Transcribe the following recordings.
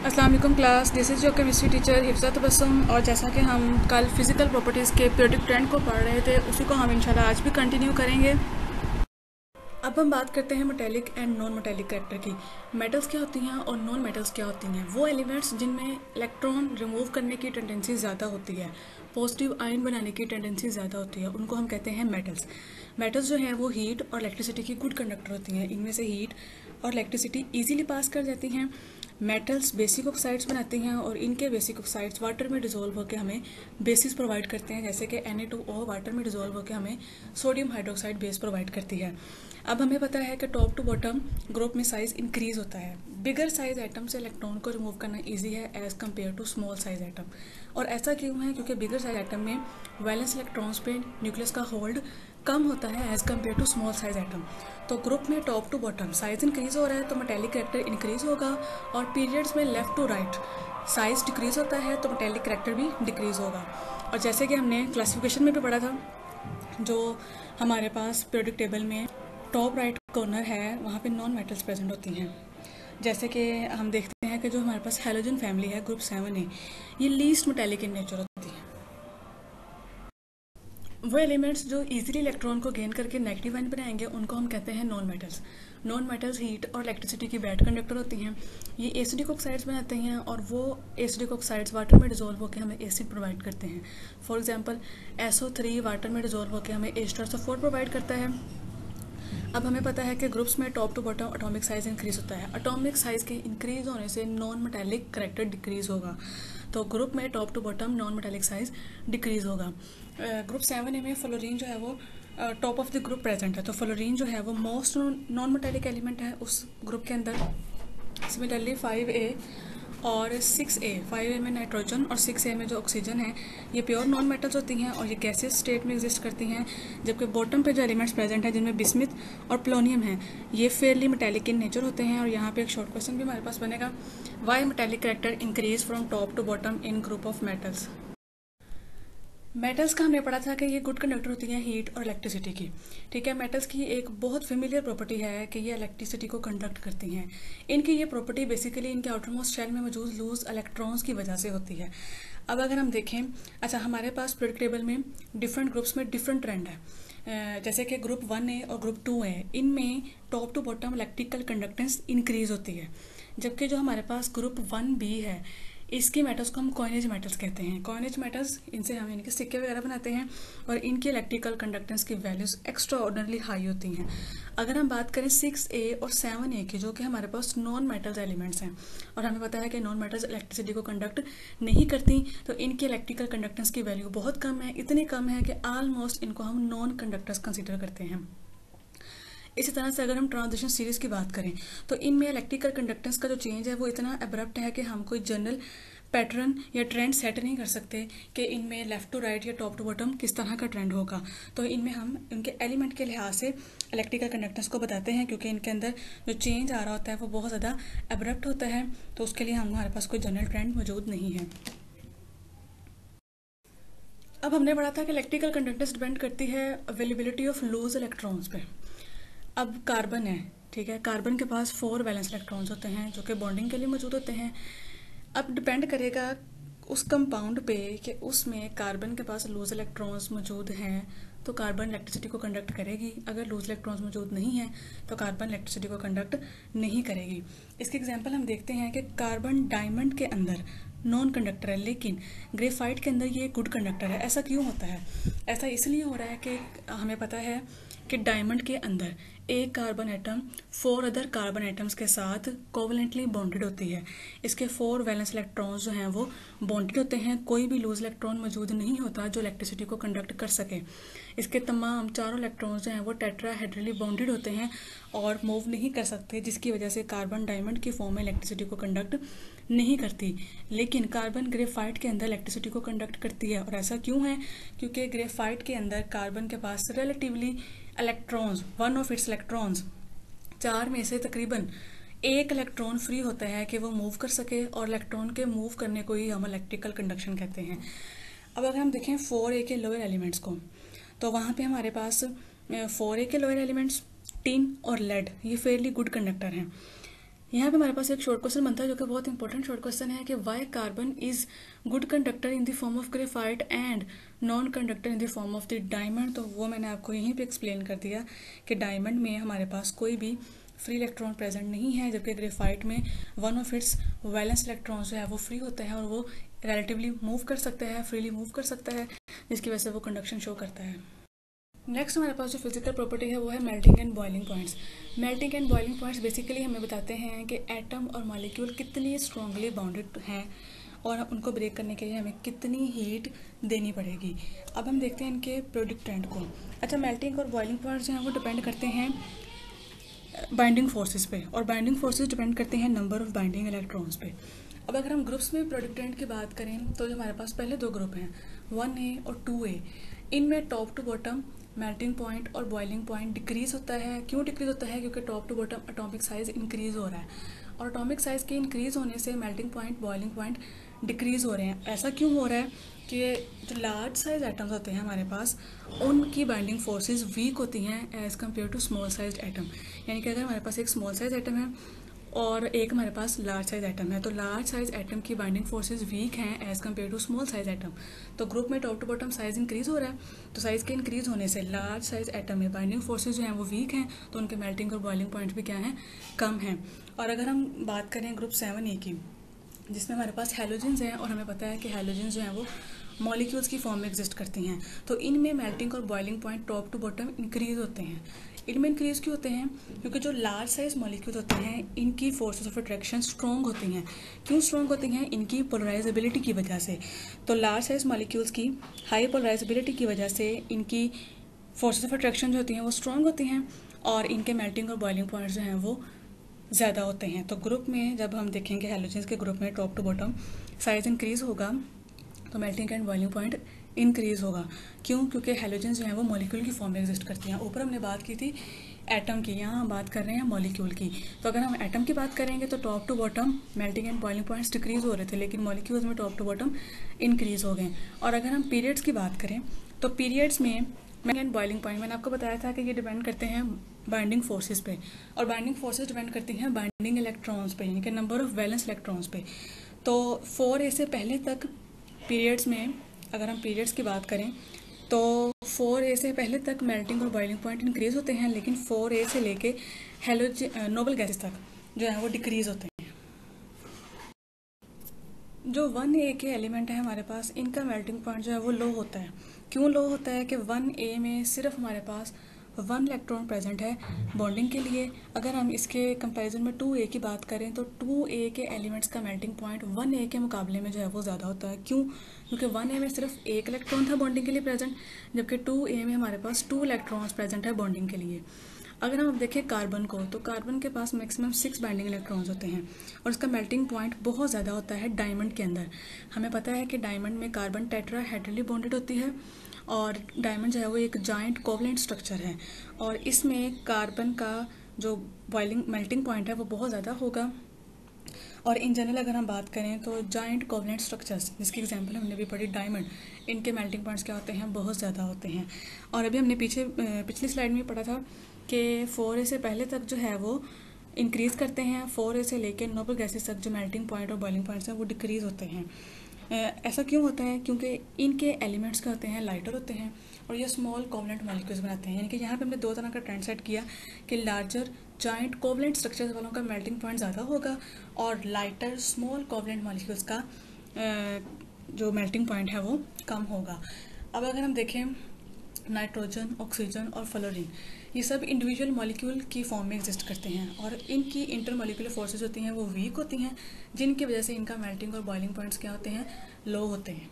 अस्सलाम वालेकुम class, this is your chemistry teacher Hifza Tabassum. और जैसा कि हम कल फिज़िकल प्रॉपर्टीज़ के पीरियोडिक ट्रेंड को पढ़ रहे थे, उसी को हम इंशाल्लाह आज भी कंटिन्यू करेंगे। अब हम बात करते हैं metallic and non metallic character की। मेटल्स क्या होती हैं और नॉन मेटल्स क्या होती हैं। वो एलिमेंट्स जिनमें इलेक्ट्रॉन रिमूव करने की टेंडेंसी ज़्यादा होती है, पॉजिटिव आयन बनाने की टेंडेंसी ज़्यादा होती है, उनको हम कहते हैं मेटल्स। मेटल्स जो हैं वो हीट और इलेक्ट्रिसिटी की गुड कंडक्टर होती हैं। इनमें से हीट और इलेक्ट्रिसिटी ईजिली पास कर जाती हैं। मेटल्स बेसिक ऑक्साइड्स बनाती हैं और इनके बेसिक ऑक्साइड्स वाटर में डिजोल्व होकर हमें बेसिस प्रोवाइड करते हैं, जैसे कि Na2O वाटर में डिजोल्व होकर हमें सोडियम हाइड्रोक्साइड बेस प्रोवाइड करती है। अब हमें पता है कि टॉप टू बॉटम ग्रुप में साइज इंक्रीज होता है। बिगर साइज एटम से इलेक्ट्रॉन को रिमूव करना इजी है as compare to small size atom. और ऐसा क्यों है? क्योंकि बिगर साइज एटम में वैलेंस इलेक्ट्रॉन्स पे न्यूक्लियस का होल्ड कम होता है as compare to small size atom. तो ग्रुप में top to bottom size increase हो रहा है तो मेटेलिक कैरेक्टर इंक्रीज होगा, और पीरियड्स में left to right size decrease होता है तो मेटेलिक कैरेक्टर भी डिक्रीज होगा। और जैसे कि हमने क्लासिफिकेशन में भी पढ़ा था, जो हमारे पास पीरियोडिक टेबल में टॉप राइट कॉर्नर है वहाँ पे नॉन मेटल्स प्रेजेंट होती हैं। जैसे कि हम देखते हैं कि जो हमारे पास हैलोजन फैमिली है ग्रुप 7 है, ये लीस्ट मेटेलिक इन नेचर होती है। वो एलिमेंट्स जो इजीली इलेक्ट्रॉन को गेन करके नेगेटिव आयन बनाएंगे उनको हम कहते हैं non metals. Non metals heat और इलेक्ट्रिसिटी की बैड कंडक्टर होती हैं। ये एसिडिक ऑक्साइड्स बनाते हैं और वो एसिडिक ऑक्साइड्स वाटर में डिजोल्व होकर हमें एसिड प्रोवाइड करते हैं। फॉर एग्जांपल SO3 वाटर में डिजोल्व होकर हमें H2SO4 प्रोवाइड करता है। अब हमें पता है कि ग्रुप्स में top to bottom atomic size increase होता है। एटॉमिक साइज के इंक्रीज होने से नॉन मेटेलिक कैरेक्टर डिक्रीज होगा। तो ग्रुप में top to bottom non metallic size decrease होगा। ग्रुप 7A में फ्लोरीन जो है वो top of the group present है, तो फ्लोरीन जो है वो मोस्ट नॉन मेटेलिक एलिमेंट है उस ग्रुप के अंदर। सिमिलरली 5A और 6A, 5A में नाइट्रोजन और 6A में जो ऑक्सीजन है, ये प्योर नॉन मेटल्स होती हैं और ये गैसेस स्टेट में एग्जिस्ट करती हैं। जबकि बॉटम पे जो एलिमेंट्स प्रेजेंट हैं जिनमें बिस्मिथ और प्लोनियम है, ये फेयरली मेटेलिक इन नेचर होते हैं। और यहाँ पे एक शॉर्ट क्वेश्चन भी हमारे पास बनेगा, why metallic character increase from top to bottom in group of metals. Metals का हमने पढ़ा था कि ये गुड कंडक्टर होती हैं हीट और इलेक्ट्रिसिटी की। ठीक है, मेटल्स की एक बहुत फेमिलियर प्रॉपर्टी है कि ये इलेक्ट्रिसिटी को कंडक्ट करती हैं। इनकी ये प्रॉपर्टी बेसिकली इनके आउटरमोस्ट शेल में मौजूद लूज इलेक्ट्रॉन्स की वजह से होती है। अब अगर हम देखें, अच्छा हमारे पास पीरियोडिक टेबल में डिफरेंट ग्रुप्स में डिफरेंट ट्रेंड है। जैसे कि ग्रुप 1A और ग्रुप 2A, इनमें top to bottom electrical conductance increase होती है। जबकि जो हमारे पास ग्रुप 1B है, इसकी मेटल्स को हम कॉइनेज मेटल्स कहते हैं। कॉइनेज मेटल्स, इनसे हम इनके सिक्के वगैरह बनाते हैं और इनकी इलेक्ट्रिकल कंडक्टेंस की वैल्यूज एक्स्ट्रा ऑर्डिनरली हाई होती हैं। अगर हम बात करें 6A और 7A की, जो कि हमारे पास नॉन मेटल्स एलिमेंट्स हैं और हमें पता है कि नॉन मेटल्स इलेक्ट्रिसिटी को कंडक्ट नहीं करती, तो इनकी इलेक्ट्रिकल कंडक्टेंस की वैल्यू बहुत कम है। इतनी कम है कि ऑलमोस्ट इनको हम नॉन कंडक्टर्स कंसिडर करते हैं। इसी तरह से अगर हम ट्रांजिशन सीरीज की बात करें तो इनमें इलेक्ट्रिकल कंडक्टेंस का जो चेंज है वो इतना एब्रप्ट है कि हम कोई जनरल पैटर्न या ट्रेंड सेट नहीं कर सकते कि इनमें लेफ्ट टू राइट या टॉप टू बॉटम किस तरह का ट्रेंड होगा। तो इनमें हम इनके एलिमेंट के लिहाज से इलेक्ट्रिकल कंडक्टेंस को बताते हैं, क्योंकि इनके अंदर जो चेंज आ रहा होता है वो बहुत ज़्यादा एब्रप्ट होता है, तो उसके लिए हमारे पास कोई जनरल ट्रेंड मौजूद नहीं है। अब हमने पढ़ा था कि इलेक्ट्रिकल कंडक्टेंस डिपेंड करती है अवेलेबिलिटी ऑफ लूज इलेक्ट्रॉन्स पे। अब कार्बन है, ठीक है, कार्बन के पास 4 वैलेंस इलेक्ट्रॉन्स होते हैं जो कि बॉन्डिंग के लिए मौजूद होते हैं। अब डिपेंड करेगा उस कंपाउंड पे कि उसमें कार्बन के पास लूज इलेक्ट्रॉन्स मौजूद हैं तो कार्बन इलेक्ट्रिसिटी को कंडक्ट करेगी। अगर लूज इलेक्ट्रॉन्स मौजूद नहीं है तो कार्बन इलेक्ट्रिसिटी को कंडक्ट नहीं करेगी। इसके एग्जांपल हम देखते हैं कि कार्बन डायमंड के अंदर नॉन कंडक्टर है, लेकिन ग्रेफाइट के अंदर ये गुड कंडक्टर है। ऐसा क्यों होता है? ऐसा इसलिए हो रहा है कि हमें पता है कि डायमंड के अंदर एक carbon atom 4 other carbon atoms के साथ कोवलेंटली बॉन्डेड होती है। इसके 4 वैलेंस इलेक्ट्रॉन्स जो हैं वो बॉन्डेड होते हैं। कोई भी लूज इलेक्ट्रॉन मौजूद नहीं होता जो इलेक्ट्रिसिटी को कंडक्ट कर सके। इसके तमाम चारों इलेक्ट्रॉन्स जो हैं वो टेट्राहेड्रली बॉन्डेड होते हैं और मूव नहीं कर सकते, जिसकी वजह से कार्बन डायमंड की फॉर्म में इलेक्ट्रिसिटी को कंडक्ट नहीं करती। लेकिन कार्बन ग्रेफाइट के अंदर इलेक्ट्रिसिटी को कंडक्ट करती है। और ऐसा क्यों है? क्योंकि ग्रेफाइट के अंदर कार्बन के पास relatively electrons, one of its electrons, 4 में से तकरीबन 1 इलेक्ट्रॉन फ्री होता है कि वो मूव कर सके, और इलेक्ट्रॉन के मूव करने को ही हम इलेक्ट्रिकल कंडक्शन कहते हैं। अब अगर हम देखें 4A के लोअर एलिमेंट्स को, तो वहाँ पे हमारे पास 4A के लोअर एलिमेंट्स टिन और लेड, ये फेयरली गुड कंडक्टर हैं। यहाँ पे हमारे पास एक शॉर्ट क्वेश्चन बनता है जो कि बहुत इंपॉर्टेंट शॉर्ट क्वेश्चन है कि why carbon is good conductor in the form of graphite and non conductor in the form of the diamond. तो वो मैंने आपको यहीं पे एक्सप्लेन कर दिया कि डायमंड में हमारे पास कोई भी फ्री इलेक्ट्रॉन प्रेजेंट नहीं है, जबकि ग्रेफाइट में one of it's valence electron जो है वो फ्री होते हैं और वो रिलेटिवली मूव कर सकता है, फ्रीली मूव कर सकता है, जिसकी वजह से वो कंडक्शन शो करता है। नेक्स्ट हमारे पास जो फिजिकल प्रॉपर्टी है वो है melting and boiling points. Melting and boiling points basically हमें बताते हैं कि एटम और मॉलिक्यूल कितनी स्ट्रांगली बाउंडेड हैं और उनको ब्रेक करने के लिए हमें कितनी हीट देनी पड़ेगी। अब हम देखते हैं इनके प्रोडक्टेंट को। अच्छा, मेल्टिंग और बॉइलिंग पॉइंट्स जो हैं वो डिपेंड करते हैं बाइंडिंग फोर्सेस पे, और बाइंडिंग फोर्सेस डिपेंड करते हैं नंबर ऑफ बाइंडिंग इलेक्ट्रॉन्स पे। अब अगर हम ग्रुप्स में प्रोडक्टेंट की बात करें तो हमारे पास पहले दो ग्रुप हैं 1A और 2A। इनमें top to bottom melting point और बॉइलिंग पॉइंट डिक्रीज होता है। क्यों डिक्रीज होता है? क्योंकि top to bottom atomic size increase हो रहा है और एटॉमिक साइज के इंक्रीज होने से melting point boiling point decrease हो रहे हैं। ऐसा क्यों हो रहा है कि जो लार्ज साइज एटम्स होते हैं हमारे पास उनकी बाइंडिंग फोर्सेस वीक होती हैं as compare to small size atom. यानी कि अगर हमारे पास एक स्मॉल साइज एटम है और एक हमारे पास लार्ज साइज एटम है तो लार्ज साइज एटम की बाइंडिंग फोर्सेस वीक हैं as compare to small size atom. तो ग्रुप में top to bottom size increase हो रहा है, तो साइज के इंक्रीज होने से लार्ज साइज एटम में बाइंडिंग फोर्सेस जो हैं वो वीक हैं, तो उनके मेल्टिंग और बॉइलिंग पॉइंट भी क्या हैं, कम हैं। और अगर हम बात करें ग्रुप 7A की, जिसमें हमारे पास हैलोजेंस हैं और हमें पता है कि हैलोजेंस जो हैं वो मॉलिक्यूल्स की फॉर्म में एग्जिस्ट करती हैं, तो इनमें मेल्टिंग और boiling point top to bottom increase होते हैं। इनमें इंक्रीज क्यों होते हैं? क्योंकि जो लार्ज साइज मॉलिक्यूल्स होते हैं इनकी फोर्सेस ऑफ अट्रैक्शन स्ट्रॉन्ग होती हैं। क्यों स्ट्रॉन्ग होती हैं? इनकी पोलराइजेबिलिटी की वजह से। तो लार्ज साइज मॉलिक्यूल्स की हाई पोलराइजेबिलिटी की वजह से इनकी फोर्सेस ऑफ अट्रैक्शन जो होती हैं वो स्ट्रॉन्ग होती हैं और इनके मेल्टिंग और बॉइलिंग पॉइंट्स जो हैं वो ज़्यादा होते हैं। तो ग्रुप में जब हम देखेंगे हैलोजेंस के ग्रुप में top to bottom size increase होगा तो melting and boiling point increase होगा। क्यों? क्योंकि हैलोजेंस जो हैं वो मॉलिक्यूल की फॉर्म में एग्जिस्ट करती हैं। ऊपर हमने बात की थी एटम की, यहाँ हम बात कर रहे हैं मॉलिक्यूल की। तो अगर हम एटम की बात करेंगे तो top to bottom melting and boiling points decrease हो रहे थे, लेकिन मॉलिक्यूल्स में टॉप टू बॉटम इंक्रीज हो गए। और अगर हम पीरियड्स की बात करें तो पीरियड्स में मेल्टिंग एंड बॉइलिंग पॉइंट मैंने आपको बताया था कि ये डिपेंड करते हैं बाइंडिंग फोर्सेस पे, और बाइंडिंग फोर्सेस डिपेंड करती हैं बाइंडिंग इलेक्ट्रॉन्स पे, यानी कि नंबर ऑफ वैलेंस इलेक्ट्रॉन्स पे। तो 4A से पहले तक पीरियड्स में, अगर हम पीरियड्स की बात करें तो 4A से पहले तक मेल्टिंग और बॉइलिंग पॉइंट इंक्रीज होते हैं, लेकिन 4A से लेके नोबल गैसेस तक जो है वो डिक्रीज होते हैं। जो 1A के एलिमेंट है हमारे पास, इनका मेल्टिंग पॉइंट जो है वो लो होता है। क्यों लो होता है? कि 1A में सिर्फ हमारे पास 1 इलेक्ट्रॉन प्रेजेंट है बॉन्डिंग के लिए। अगर हम इसके कंपैरिजन में 2A की बात करें तो 2A के एलिमेंट्स का मेल्टिंग पॉइंट 1A के मुकाबले में जो है वो ज़्यादा होता है। क्यों? क्योंकि 1A में सिर्फ 1 इलेक्ट्रॉन था बॉन्डिंग के लिए प्रेजेंट, जबकि 2A में हमारे पास 2 इलेक्ट्रॉन्स प्रेजेंट है बॉन्डिंग के लिए। अगर हम अब देखें कार्बन को, तो कार्बन के पास मैक्सिमम 6 बाइंडिंग इलेक्ट्रॉन्स होते हैं और इसका मेल्टिंग पॉइंट बहुत ज़्यादा होता है डायमंड के अंदर। हमें पता है कि डायमंड में कार्बन टेट्राहेड्रली बॉन्डेड होती है और डायमंड जो है वो एक जाइंट कोवलेंट स्ट्रक्चर है और इसमें कार्बन का जो बॉइलिंग मेल्टिंग पॉइंट है वो बहुत ज़्यादा होगा। और इन जनरल अगर हम बात करें तो जाइंट कोवलेंट स्ट्रक्चर्स, जिसकी एग्जांपल हमने भी पढ़ी डायमंड, इनके मेल्टिंग पॉइंट्स क्या होते हैं? बहुत ज़्यादा होते हैं। और अभी हमने पिछली स्लाइड में पढ़ा था कि 4A से पहले तक जो है वो इंक्रीज़ करते हैं, 4A से लेकर नोबल गैसेस तक जो मेल्टिंग पॉइंट और बॉइलिंग पॉइंट्स हैं वो डिक्रीज़ होते हैं। ऐसा क्यों होता है? क्योंकि इनके एलिमेंट्स क्या होते हैं? लाइटर होते हैं और ये स्मॉल कोवलेंट मॉलिक्यूल्स बनाते हैं। यानी कि यहाँ पे हमने दो तरह का ट्रेंड सेट किया कि लार्जर जाइंट कोवलेंट स्ट्रक्चर्स वालों का मेल्टिंग पॉइंट ज़्यादा होगा और लाइटर स्मॉल कोवलेंट मॉलिक्यूल्स का जो मेल्टिंग पॉइंट है वो कम होगा। अब अगर हम देखें नाइट्रोजन, ऑक्सीजन और फ्लोरीन, ये सब इंडिविजुअल मॉलिक्यूल की फॉर्म में एग्जिस्ट करते हैं और इनकी इंटरमॉलिक्यूलर फोर्सेस होती हैं वो वीक होती हैं, जिनकी वजह से इनका मेल्टिंग और बॉइलिंग पॉइंट्स क्या होते हैं? लो होते हैं।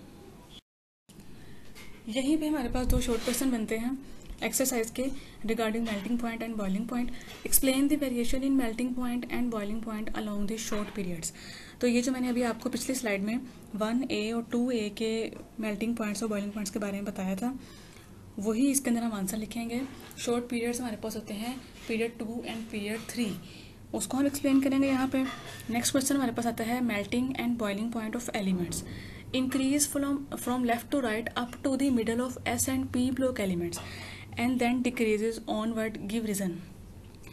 यहीं पे हमारे पास दो शॉर्ट क्वेश्चन बनते हैं एक्सरसाइज के regarding melting point and boiling point. Explain the variation in melting point and boiling point along the short periods. तो ये जो मैंने अभी आपको पिछली स्लाइड में 1A और 2A के मेल्टिंग पॉइंट्स और बॉइलिंग पॉइंट्स के बारे में बताया था, वही इसके अंदर हम आंसर लिखेंगे। शॉर्ट पीरियड्स हमारे पास होते हैं पीरियड 2 एंड पीरियड 3, उसको हम एक्सप्लेन करेंगे यहाँ पे। नेक्स्ट क्वेश्चन हमारे पास आता है melting and boiling point of elements increase from left to right up to the middle of S and P block elements and then decreases onward, give reason.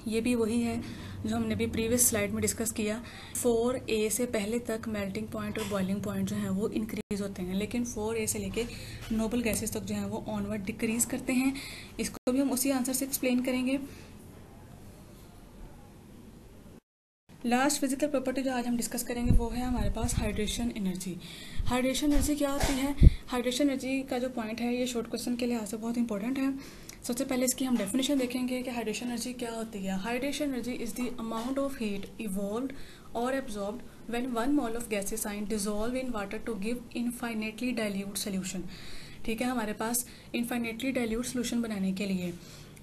ये भी वही है जो हमने भी प्रीवियस स्लाइड में डिस्कस किया, 4A से पहले तक मेल्टिंग पॉइंट और बॉइलिंग पॉइंट जो हैं वो इंक्रीज होते हैं, लेकिन 4A से लेके नोबल गैसेस तक जो है वो ऑनवर्ड डिक्रीज करते हैं। इसको भी हम उसी आंसर से एक्सप्लेन करेंगे। लास्ट फिजिकल प्रॉपर्टी जो आज हम डिस्कस करेंगे वो है हमारे पास हाइड्रेशन एनर्जी। हाइड्रेशन एनर्जी क्या होती है? हाइड्रेशन एनर्जी का जो पॉइंट है ये शॉर्ट क्वेश्चन के लिहाज से बहुत इंपॉर्टेंट है। सबसे पहले इसकी हम डेफिनेशन देखेंगे कि हाइड्रेशन एनर्जी क्या होती है। Hydration energy is the amount of heat evolved और absorbed when 1 mole of gases are dissolve in water to give infinitely dilute solution. ठीक है, हमारे पास इनफाइनेटली डाइल्यूट सोल्यूशन बनाने के लिए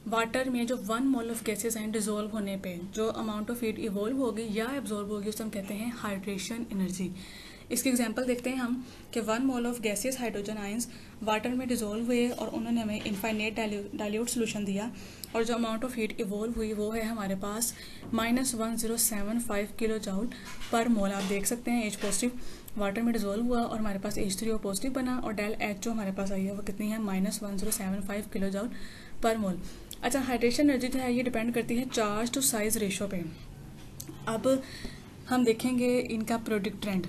वाटर में जो 1 मोल ऑफ गैसेस हैं डिसॉल्व होने पे जो अमाउंट ऑफ हीट इवॉल्व होगी या एब्जॉर्ब होगी उसे हम कहते हैं हाइड्रेशन एनर्जी। इसकी एग्जांपल देखते हैं हम कि 1 mole of gases hydrogen ions water में डिसॉल्व हुए और उन्होंने हमें इनफाइनेट डाइल्यूट सोल्यूशन दिया और जो अमाउंट ऑफ हीट इवॉल्व हुई वो है हमारे पास -1075 किलो जूल पर मोल। आप देख सकते हैं H पॉजिटिव वाटर में डिसॉल्व हुआ और हमारे पास H3O पॉजिटिव बना और डेल H जो हमारे पास आई है वो कितनी है -1075 किलो जूल पर मोल। अच्छा, हाइड्रेशन एनर्जी जो है ये डिपेंड करती है चार्ज टू साइज रेशो पे। अब हम देखेंगे इनका प्रोडक्ट ट्रेंड।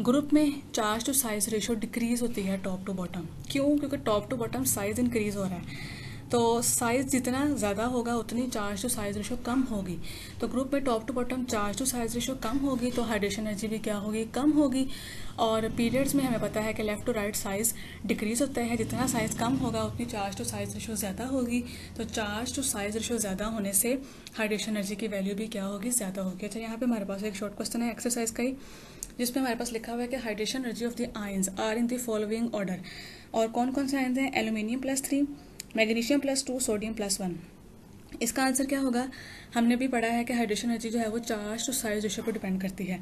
ग्रुप में charge to size ratio decrease होती है टॉप टू बॉटम। क्यों? क्योंकि top to bottom size increase हो रहा है, तो साइज जितना ज़्यादा होगा उतनी चार्ज टू साइज रेशो कम होगी। तो ग्रुप में top to bottom charge to size ratio कम होगी तो हाइड्रेशन एनर्जी भी क्या होगी? कम होगी। और पीरियड्स में हमें पता है कि left to right size decrease होता है, जितना साइज कम होगा उतनी चार्ज टू साइज रेशो ज़्यादा होगी। तो चार्ज टू साइज रेशो ज़्यादा होने से हाइड्रेशन एनर्जी की वैल्यू भी क्या होगी? ज़्यादा होगी। अच्छा, यहाँ पे हमारे पास एक शॉर्ट क्वेश्चन है एक्सरसाइज का ही, जिसमें हमारे पास लिखा हुआ है कि hydration energy of the ions are in the following order. और कौन कौन से आयंस हैं? Aluminium +3, magnesium +2, sodium +1। इसका आंसर क्या होगा? हमने भी पढ़ा है कि हाइड्रेशन एनर्जी जो है वो चार्ज टू साइज रेशो पर डिपेंड करती है।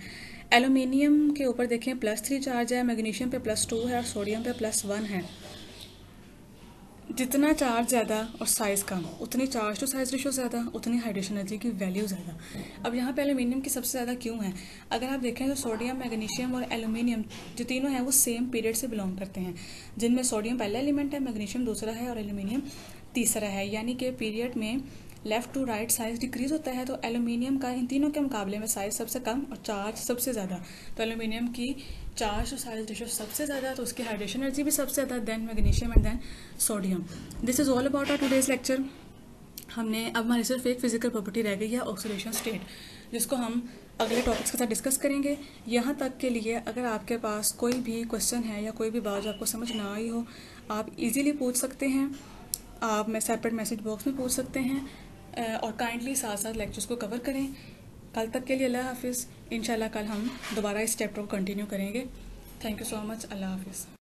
एल्यूमिनियम के ऊपर देखें +3 चार्ज है, मैग्नीशियम पे +2 है और सोडियम पे +1 है। जितना चार्ज ज़्यादा और साइज़ कम उतनी चार्ज टू साइज रेशो ज़्यादा, उतनी हाइड्रेशन एनर्जी की वैल्यू ज़्यादा। अब यहाँ पे एल्यूमिनियम की सबसे ज़्यादा क्यों है? अगर आप देखें तो सोडियम, मैग्नीशियम और एल्यूमिनियम जो तीनों हैं वो सेम पीरियड से बिलोंग करते हैं, जिनमें सोडियम पहला एलिमेंट है, मैग्नीशियम दूसरा है और एल्यूमिनियम तीसरा है। यानी कि पीरियड में left to right size decrease होता है, तो एल्यूमिनियम का इन तीनों के मुकाबले में साइज सबसे कम और चार्ज सबसे ज़्यादा। तो एल्यूमिनियम की चार्ज टू साइज रेशो सबसे ज़्यादा, तो उसकी हाइड्रेशन एनर्जी भी सबसे ज़्यादा, then magnesium and then sodium. This is all about our today's lecture. हमने अब हमारी सिर्फ एक फिजिकल प्रॉपर्टी रह गई है ऑक्सीडेशन स्टेट, जिसको हम अगले टॉपिक्स के साथ डिस्कस करेंगे। यहाँ तक के लिए अगर आपके पास कोई भी क्वेश्चन है या कोई भी बात जो आपको समझ ना आई हो, आप इजीली पूछ सकते हैं। आप मैं सेपरेट मैसेज बॉक्स में पूछ सकते हैं और काइंडली साथ साथ लेक्चर्स को कवर करें। कल तक के लिए अल्लाह हाफिज़। इंशाल्लाह कल हम दोबारा इस चैप्टर को कंटिन्यू करेंगे। Thank you so much. अल्लाह हाफिज़।